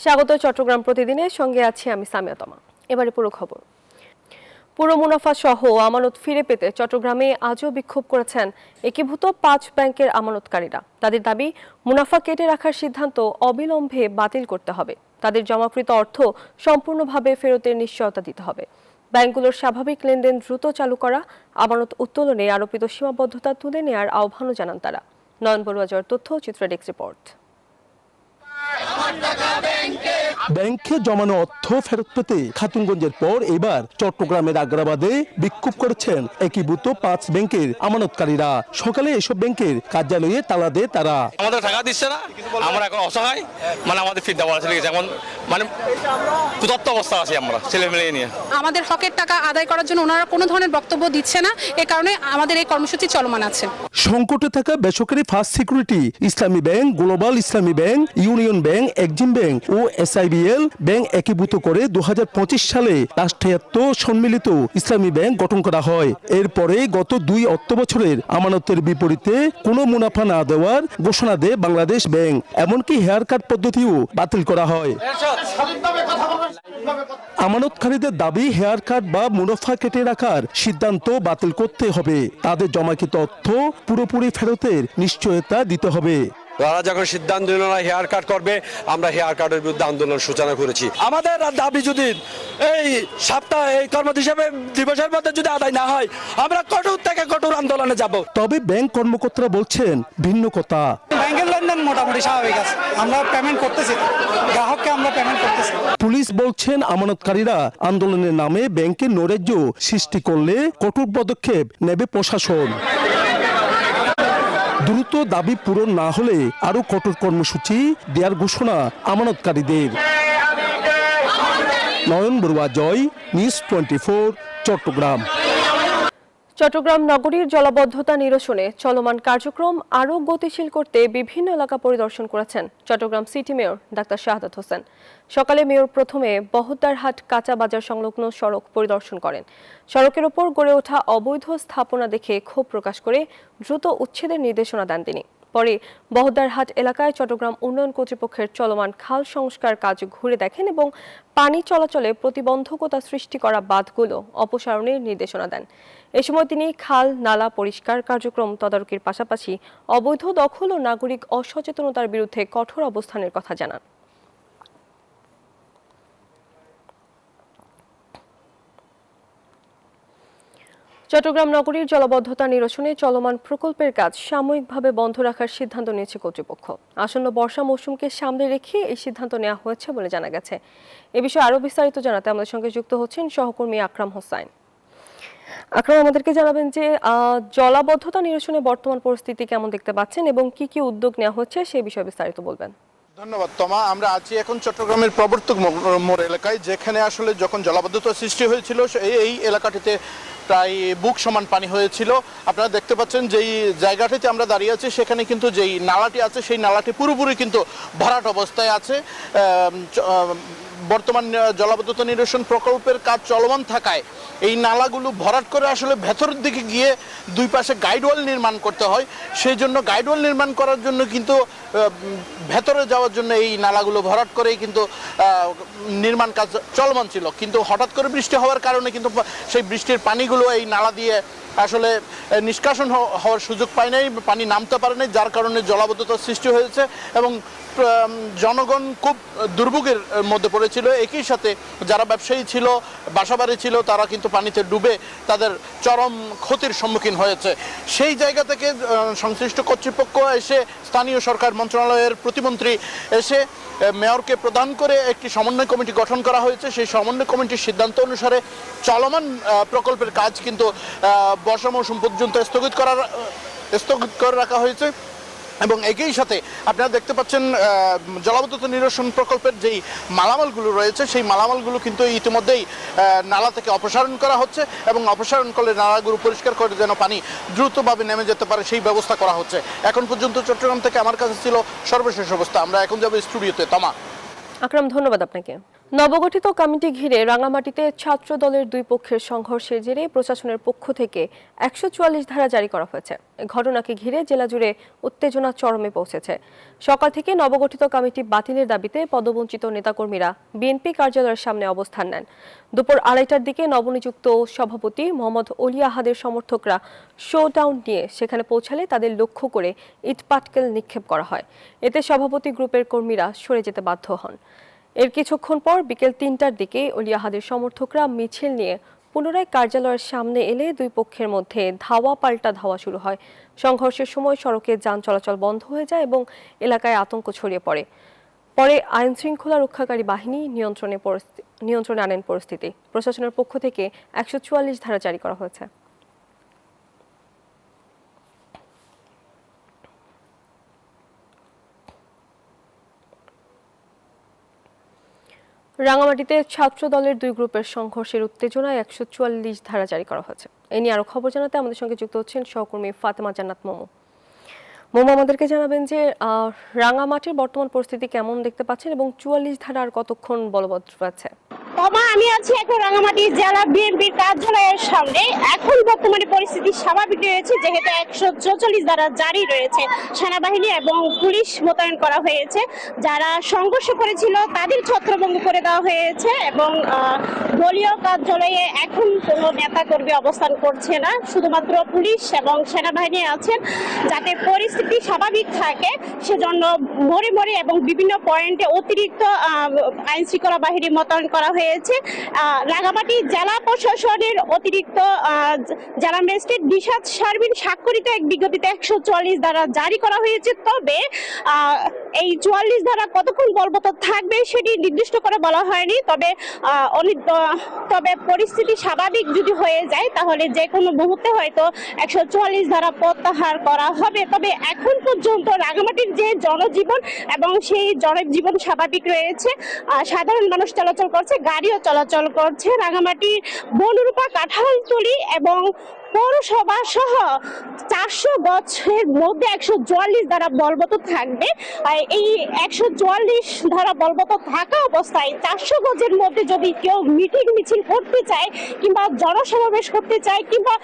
স্বাগত চট্টগ্রাম প্রতিদিনে, সঙ্গে আছি আমি সামিয়া তমা। এবারে পুরো খবর। পুরো মুনাফা সহ আমানত ফিরে পেতে চট্টগ্রামে আজও বিক্ষোভ করেছেন একীভূত 5 ব্যাংকের আমানতকারীরা। তাদের দাবি, মুনাফা কেটে রাখার সিদ্ধান্ত অবিলম্বে বাতিল করতে হবে। তাদের জমাকৃত অর্থ সম্পূর্ণভাবে ফেরতের নিশ্চয়তা দিতে হবে। ব্যাংকগুলোর স্বাভাবিক লেনদেন দ্রুত চালু করা, আমানত উত্তোলনে আরোপিত সীমাবদ্ধতা তুলে নেওয়ার আহ্বানও জানান তারা। নয়ন বড়ুয়া জয়ের তথ্য, চিত্র ডেস্ক রিপোর্ট। ব্যাংকে জমানো অর্থ ফেরত পেতে খাতুনগঞ্জের পর এবার চট্টগ্রামের আগ্রাবাদে বিক্ষোভ করেছেন একীভূত 5 ব্যাংকের আমানতকারীরা। সকালে এসব ব্যাংকের কার্যালয়ে তালা দেয় তারা। আমাদের টাকা দিচ্ছে না, আমরা এখন অসহায়, আমাদের ফিট দেওয়া আছে, এখন ক্ষুধার্ত অবস্থা আছি আমরা ছেলে মেয়ে নিয়ে। আমাদের হকের টাকা আদায় করার জন্য ওনারা কোনো ধরনের বক্তব্য দিচ্ছে না, এ কারণে আমাদের এই কর্মসূচি চলমান আছে। সংকটে থাকা বেসরকারি First Security, Islami bank, Global Islami bank, Union bank, Exim bank ও SIBL ব্যাংক একীভূত করে 2025 সালে রাষ্ট্রায়ত্ত সম্মিলিত ইসলামী ব্যাংক গঠন করা হয়। এরপরে গত 2 অর্থবছরের আমানতের বিপরীতে কোনো মুনাফা না দেওয়ার ঘোষণা দেয় বাংলাদেশ ব্যাংক। এমনকি হেয়ার কাট পদ্ধতিও বাতিল করা হয়। আমানতকারীদের দাবি, হেয়ার কাট বা মুনাফা কেটে রাখার সিদ্ধান্ত বাতিল করতে হবে। তাদের জমাকৃত অর্থ পুরোপুরি ফেরতের নিশ্চয়তা দিতে হবে। তারা যখন সিদ্ধান্ত নিল না হেয়ার কাট করবে, আমরা হেয়ার কাটের বিরুদ্ধে আন্দোলন সূচনা করেছি। আমাদের দাবি যদি এই সপ্তাহে এই দিবসের মধ্যে যদি আদায় না হয়, আমরা কঠোর থেকে কঠোর আন্দোলনে যাব। তবে ব্যাংক কর্মকর্তারা বলছেন ভিন্ন কথা। ব্যাংকের লেনদেন মোটামুটি স্বাভাবিক আছে, আমরা পেমেন্ট করতেছি, গ্রাহককে আমরা পেমেন্ট করতেছি। পুলিশ বলছেন আমানতকারীরা আন্দোলনের নামে ব্যাংকে নৈরাজ্য সৃষ্টি করলে কঠোর পদক্ষেপ নেবে প্রশাসন। দ্রুত দাবি পূরণ না হলে আরো কঠোর কর্মসূচি দেওয়ার ঘোষণা আমানতকারীদের। নয়ন বড়ুয়া জয়, নিউজ 24, চট্টগ্রাম। চট্টগ্রাম নগরীর জলাবদ্ধতা নিরসনে চলমান কার্যক্রম আরও গতিশীল করতে বিভিন্ন এলাকা পরিদর্শন করেছেন Chittagong city mayor doctor Shahadat Hossain. সকালে মেয়র প্রথমে বহদ্দারহাট কাঁচা বাজার সংলগ্ন সড়ক পরিদর্শন করেন। সড়কের ওপর গড়ে ওঠা অবৈধ স্থাপনা দেখে ক্ষোভ প্রকাশ করে দ্রুত উচ্ছেদের নির্দেশনা দেন তিনি। পরে বহদ্দারহাট এলাকায় চট্টগ্রাম উন্নয়ন কর্তৃপক্ষের চলমান খাল সংস্কার কাজ ঘুরে দেখেন এবং পানি চলাচলে প্রতিবন্ধকতা সৃষ্টি করা বাঁধগুলো অপসারণের নির্দেশনা দেন। এ সময় তিনি খাল নালা পরিষ্কার কার্যক্রম তদারকির পাশাপাশি অবৈধ দখল ও নাগরিক অসচেতনতার বিরুদ্ধে কঠোর অবস্থানের কথা জানান। চট্টগ্রাম নগরীর জলাবদ্ধতা নিরসনে চলমান প্রকল্পের কাজ সাময়িকভাবে বন্ধ রাখার সিদ্ধান্ত নিয়েছে কর্তৃপক্ষ। আসন্ন বর্ষা মৌসুমকে সামনে রেখে এই সিদ্ধান্ত নেওয়া হয়েছে বলে জানা গেছে। এ বিষয়ে আরও বিস্তারিত জানাতে আমাদের সঙ্গে যুক্ত হচ্ছেন সহকর্মী আকরাম হোসাইন। আকরাম, আমাদেরকে জানাবেন যে জলাবদ্ধতা নিরসনে বর্তমান পরিস্থিতি কেমন দেখতে পাচ্ছেন এবং কি কি উদ্যোগ নেওয়া হচ্ছে সেই বিষয়ে বিস্তারিত বলবেন। ধন্যবাদ তমা। আমরা আছি এখন চট্টগ্রামের প্রবর্তক মোড় এলাকায়, যেখানে আসলে যখন জলাবদ্ধতা সৃষ্টি হয়েছিল এই এলাকাটিতে প্রায় বুক সমান পানি হয়েছিল। আপনারা দেখতে পাচ্ছেন যেই জায়গাটিতে আমরা দাঁড়িয়ে আছি সেখানে কিন্তু যেই নালাটি আছে সেই নালাটি পুরোপুরি কিন্তু ভরাট অবস্থায় আছে। বর্তমান জলাবদ্ধতা নিরসন প্রকল্পের কাজ চলমান থাকায় এই নালাগুলো ভরাট করে আসলে ভেতরের দিকে গিয়ে দুই পাশে গাইডওয়াল নির্মাণ করতে হয়। সেই জন্য গাইডওয়াল নির্মাণ করার জন্য কিন্তু ভেতরে যাওয়ার জন্য এই নালাগুলো ভরাট করেই কিন্তু নির্মাণ কাজ চলমান ছিল। কিন্তু হঠাৎ করে বৃষ্টি হওয়ার কারণে কিন্তু সেই বৃষ্টির পানিগুলো এই নালা দিয়ে আসলে নিষ্কাশন হওয়ার সুযোগ পায় নাই, পানি নামতে পারে নাই, যার কারণে জলাবদ্ধতার সৃষ্টি হয়েছে এবং জনগণ খুব দুর্ভোগের মধ্যে পড়েছিল। একই সাথে যারা ব্যবসায়ী ছিল, বাসাবাড়ি ছিল, তারা কিন্তু পানিতে ডুবে তাদের চরম ক্ষতির সম্মুখীন হয়েছে। সেই জায়গা থেকে সংশ্লিষ্ট কর্তৃপক্ষ এসে, স্থানীয় সরকার মন্ত্রণালয়ের প্রতিমন্ত্রী এসে মেয়রকে প্রদান করে একটি সমন্বয় কমিটি গঠন করা হয়েছে। সেই সমন্বয় কমিটির সিদ্ধান্ত অনুসারে চলমান প্রকল্পের কাজ কিন্তু বর্ষা মৌসুম পর্যন্ত স্থগিত করে রাখা হয়েছে। এবং একই সাথে আপনারা দেখতে পাচ্ছেন জলাবদ্ধতা নিরসন প্রকল্পের যেই মালামালগুলো রয়েছে সেই মালামালগুলো কিন্তু ইতিমধ্যেই নালা থেকে অপসারণ করা হচ্ছে এবং অপসারণ করলে নালাগুলো পরিষ্কার করে যেন পানি দ্রুতভাবে নেমে যেতে পারে সেই ব্যবস্থা করা হচ্ছে। এখন পর্যন্ত চট্টগ্রাম থেকে আমার কাছে ছিল সর্বশেষ অবস্থা। আমরা এখন যাবো স্টুডিওতে। তমা। আকরাম, ধন্যবাদ আপনাকে। নবগঠিত কমিটি ঘিরে রাঙামাটিতে ছাত্র দলের দুই পক্ষের সংঘর্ষের জেরে প্রশাসনের পক্ষ থেকে 144 ধারা জারি করা হয়েছে। ঘটনাকে ঘিরে জেলা জুড়ে উত্তেজনা চরমে পৌঁছেছে। সকাল থেকে নবগঠিত কমিটি বাতিলের দাবিতে পদবঞ্চিত নেতাকর্মীরা বিএনপি কার্যালয়ের সামনে অবস্থান নেন। দুপুর 2:30টার দিকে নবনিযুক্ত সভাপতি মোহাম্মদ অলি আহাদের সমর্থকরা শোডাউন নিয়ে সেখানে পৌঁছালে তাদের লক্ষ্য করে ইটপাটকেল নিক্ষেপ করা হয়। এতে সভাপতি গ্রুপের কর্মীরা সরে যেতে বাধ্য হন। এর কিছুক্ষণ পর বিকেল 3টার দিকে অলি আহাদের সমর্থকরা মিছিল নিয়ে পুনরায় কার্যালয়ের সামনে এলে দুই পক্ষের মধ্যে ধাওয়া পাল্টা ধাওয়া শুরু হয়। সংঘর্ষের সময় সড়কে যান চলাচল বন্ধ হয়ে যায় এবং এলাকায় আতঙ্ক ছড়িয়ে পড়ে। পরে আইন শৃঙ্খলা রক্ষাকারী বাহিনী নিয়ন্ত্রণে আনেন পরিস্থিতি। প্রশাসনের পক্ষ থেকে 144 ধারা জারি করা হয়েছে। রাঙামাটিতে ছাত্র দলের দুই গ্রুপের সংঘর্ষের উত্তেজনায় 144 ধারা জারি করা হয়েছে। এ নিয়ে আরো খবর জানাতে আমাদের সঙ্গে যুক্ত হচ্ছেন সহকর্মী ফাতেমা জান্নাত মোমো। মোমো, আমাদেরকে জানাবেন যে রাঙামাটির বর্তমান পরিস্থিতি কেমন দেখতে পাচ্ছেন এবং 44 ধারা আর কতক্ষণ বলবৎ রয়েছে? আমি আছি এখন রাঙামাটি জেলা বিএনপির কার্যালয়ের সামনে। এখন বর্তমানে পরিস্থিতি স্বাভাবিক রয়েছে, যেহেতু 144 ধারা জারি রয়েছে। সেনাবাহিনী এবং পুলিশ মোতায়েন করা হয়েছে। যারা সংঘর্ষ করেছিল তাদের ছত্রভঙ্গ করে দেওয়া হয়েছে এবং দলীয় কার্যালয়ে এখন কোনো নেতাকর্মী অবস্থান করছে না, শুধুমাত্র পুলিশ এবং সেনাবাহিনী আছেন। যাতে পরিস্থিতি স্বাভাবিক থাকে সেজন্য মোড়ে মোড়ে এবং বিভিন্ন পয়েন্টে অতিরিক্ত আইন শৃঙ্খলা বাহিনী মোতায়েন করা হয়েছে। রাঙামাটি জেলা প্রশাসনের অতিরিক্ত জেলা ম্যাজিস্ট্রেট নিশাত শারমিন স্বাক্ষরিত এক বিজ্ঞপ্তিতে 144 ধারা জারি করা হয়েছে। তবে এই 44 ধারা কতক্ষণ বলবৎ থাকবে সেটি নির্দিষ্ট করে বলা হয়নি। তবে পরিস্থিতি স্বাভাবিক যদি হয়ে যায় তাহলে যে কোনো মুহূর্তে হয়তো 144 ধারা প্রত্যাহার করা হবে। তবে এখন পর্যন্ত রাঙামাটির যে জনজীবন এবং সেই জনজীবন স্বাভাবিক রয়েছে। সাধারণ মানুষ চলাচল করছে, গাড়িও চলাচল করছে। রাঙামাটি বনরূপা, কাঁঠালতলী এবং পৌরসভা সহ 400 গছের মধ্যে 144 ধারা বলবৎ থাকবে। এই 144 ধারা বলবৎ থাকা অবস্থায় 400 গজের মধ্যে যদি কেউ মিটিং মিছিল করতে চায় কিংবা জনসমাবেশ করতে চায় কিংবা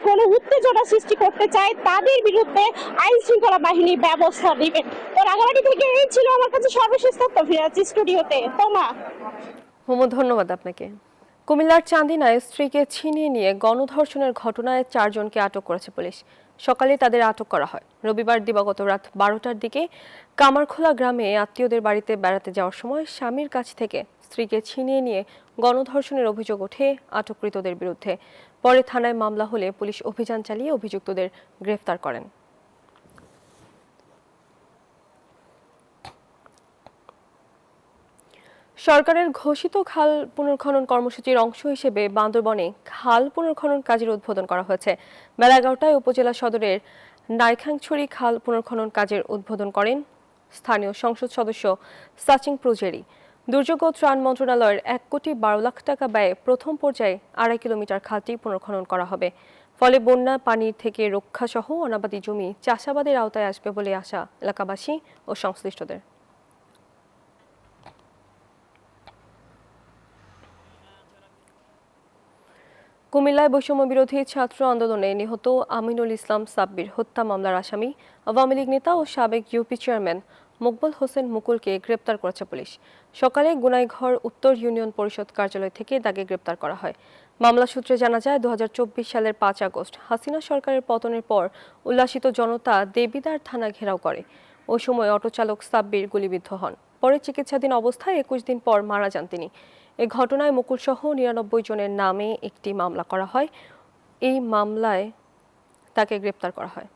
কোনো উত্তেজনা সৃষ্টি করতে চায় তাদের বিরুদ্ধে আইন শৃঙ্খলা বাহিনী ব্যবস্থা নেবে। তো রাঙামাটি থেকে এই ছিল আমার কাছে সর্বশেষ তথ্য। ফিরাচ্ছি স্টুডিওতে। তোমা মোমো, ধন্যবাদ আপনাকে। কুমিল্লার চান্দিনায় স্ত্রীকে ছিনিয়ে নিয়ে গণধর্ষণের ঘটনায় 4 জনকে আটক করেছে পুলিশ। সকালে তাদের আটক করা হয়। রবিবার দিবাগত রাত 12টার দিকে কামারখোলা গ্রামে আত্মীয়দের বাড়িতে বেড়াতে যাওয়ার সময় স্বামীর কাছ থেকে স্ত্রীকে ছিনিয়ে নিয়ে গণধর্ষণের অভিযোগ ওঠে আটককৃতদের বিরুদ্ধে। পরে থানায় মামলা হলে পুলিশ অভিযান চালিয়ে অভিযুক্তদের গ্রেফতার করেন। সরকারের ঘোষিত খাল পুনর্খনন কর্মসূচির অংশ হিসেবে বান্দরবনে খাল পুনর্খনন কাজের উদ্বোধন করা হয়েছে। বেলা 11টায় উপজেলা সদরের নাইখাংছড়ি খাল পুনর্খনন কাজের উদ্বোধন করেন স্থানীয় সংসদ সদস্য সাচিং প্রজেরি। দুর্যোগ ও ত্রাণ মন্ত্রণালয়ের 1,12,00,000 টাকা ব্যয়ে প্রথম পর্যায়ে 2.5 কিলোমিটার খালটি পুনর্খনন করা হবে। ফলে বন্যা পানির থেকে রক্ষা সহ অনাবাদি জমি চাষাবাদের আওতায় আসবে বলে আশা এলাকাবাসী ও সংশ্লিষ্টদের। কুমিল্লায় বৈষম্য বিরোধী ছাত্র আন্দোলনে নিহত আমিনুল ইসলাম সাব্বির হত্যা মামলার আসামি আওয়ামী লীগ নেতা ও সাবেক ইউপি চেয়ারম্যান মকবুল হোসেন মুকুলকে গ্রেপ্তার করেছে পুলিশ। সকালে গুনাইঘর উত্তর ইউনিয়ন পরিষদ কার্যালয় থেকে তাকে গ্রেপ্তার করা হয়। মামলা সূত্রে জানা যায় 2024 সালের 5 আগস্ট হাসিনা সরকারের পতনের পর উল্লাসিত জনতা দেবিদার থানা ঘেরাও করে। ওই সময় অটোচালক সাব্বির গুলিবিদ্ধ হন। পরে চিকিৎসাধীন অবস্থায় 21 দিন পর মারা যান তিনি। এই ঘটনায় মুকুল সহ 99 জনের নামে একটি মামলা করা হয়। এই মামলায় তাকে গ্রেপ্তার করা হয়।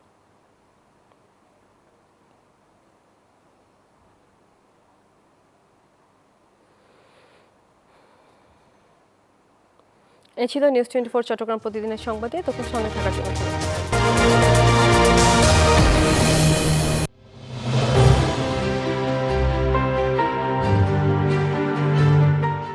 এ ছিল নিউজ 24 চট্টগ্রাম প্রতিদিনের সংবাদে। তখন সঙ্গে থাকার জন্য